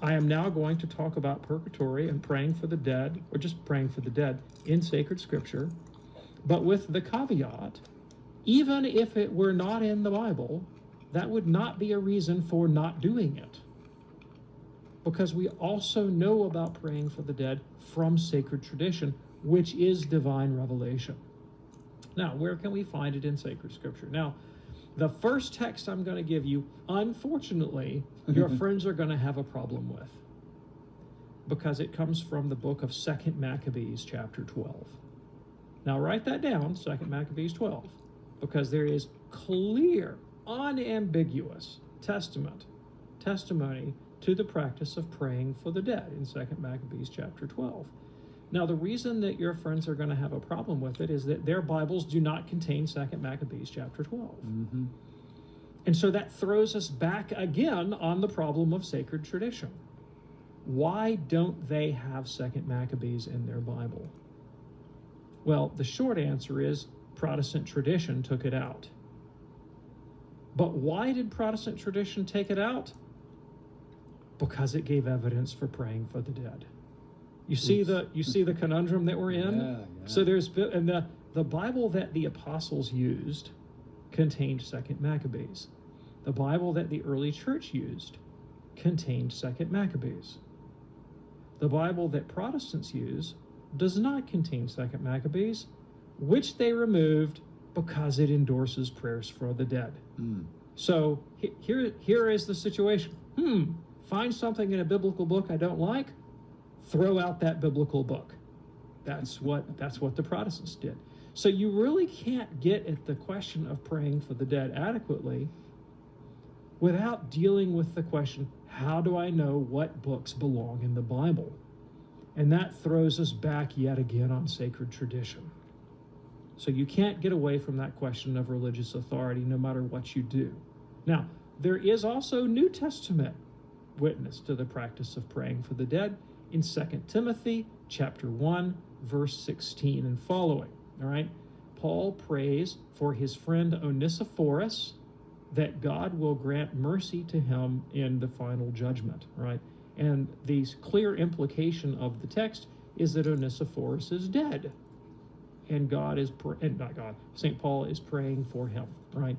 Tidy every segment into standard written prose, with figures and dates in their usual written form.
I am now going to talk about purgatory and praying for the dead, or just praying for the dead in sacred scripture, but with the caveat, even if it were not in the Bible, that would not be a reason for not doing it. Because we also know about praying for the dead from sacred tradition, which is divine revelation. Now, where can we find it in sacred scripture? Now, the first text I'm going to give you, unfortunately, your friends are going to have a problem with, because it comes from the book of 2 Maccabees, chapter 12. Now, write that down, 2 Maccabees 12, because there is clear, unambiguous testimony to the practice of praying for the dead in 2 Maccabees, chapter 12. Now, the reason that your friends are going to have a problem with it is that their Bibles do not contain 2 Maccabees chapter 12. Mm-hmm. And so that throws us back again on the problem of sacred tradition. Why don't they have 2 Maccabees in their Bible? Well, the short answer is Protestant tradition took it out. But why did Protestant tradition take it out? Because it gave evidence for praying for the dead. You see the conundrum that we're in? Yeah. So and the Bible that the apostles used contained 2 Maccabees. The Bible that the early church used contained 2 Maccabees. The Bible that Protestants use does not contain 2 Maccabees, which they removed because it endorses prayers for the dead. So here is the situation. Find something in a biblical book I don't like, throw out that biblical book. That's what the Protestants did. So you really can't get at the question of praying for the dead adequately without dealing with the question, how do I know what books belong in the Bible? And that throws us back yet again on sacred tradition. So you can't get away from that question of religious authority no matter what you do. Now, there is also New Testament witness to the practice of praying for the dead in 2 Timothy chapter 1, verse 16 and following. All right? Paul prays for his friend Onesiphorus that God will grant mercy to him in the final judgment, right? And the clear implication of the text is that Onesiphorus is dead. And St. Paul is praying for him, right?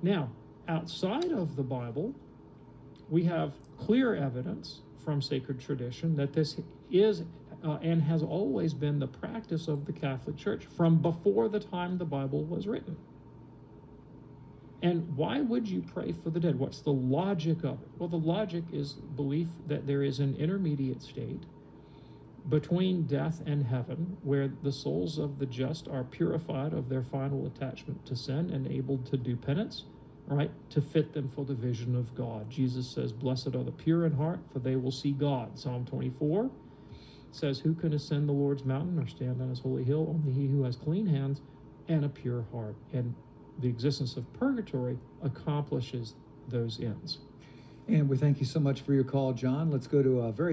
Now, outside of the Bible, we have clear evidence from sacred tradition that this is and has always been the practice of the Catholic Church from before the time the Bible was written. And why would you pray for the dead? What's the logic of it? Well, the logic is belief that there is an intermediate state between death and heaven, where the souls of the just are purified of their final attachment to sin and able to do penance, right, to fit them for the vision of God. Jesus says, blessed are the pure in heart, for they will see God. Psalm 24 says, who can ascend the Lord's mountain or stand on his holy hill? Only he who has clean hands and a pure heart. And the existence of purgatory accomplishes those ends. And we thank you so much for your call, John. Let's go to a very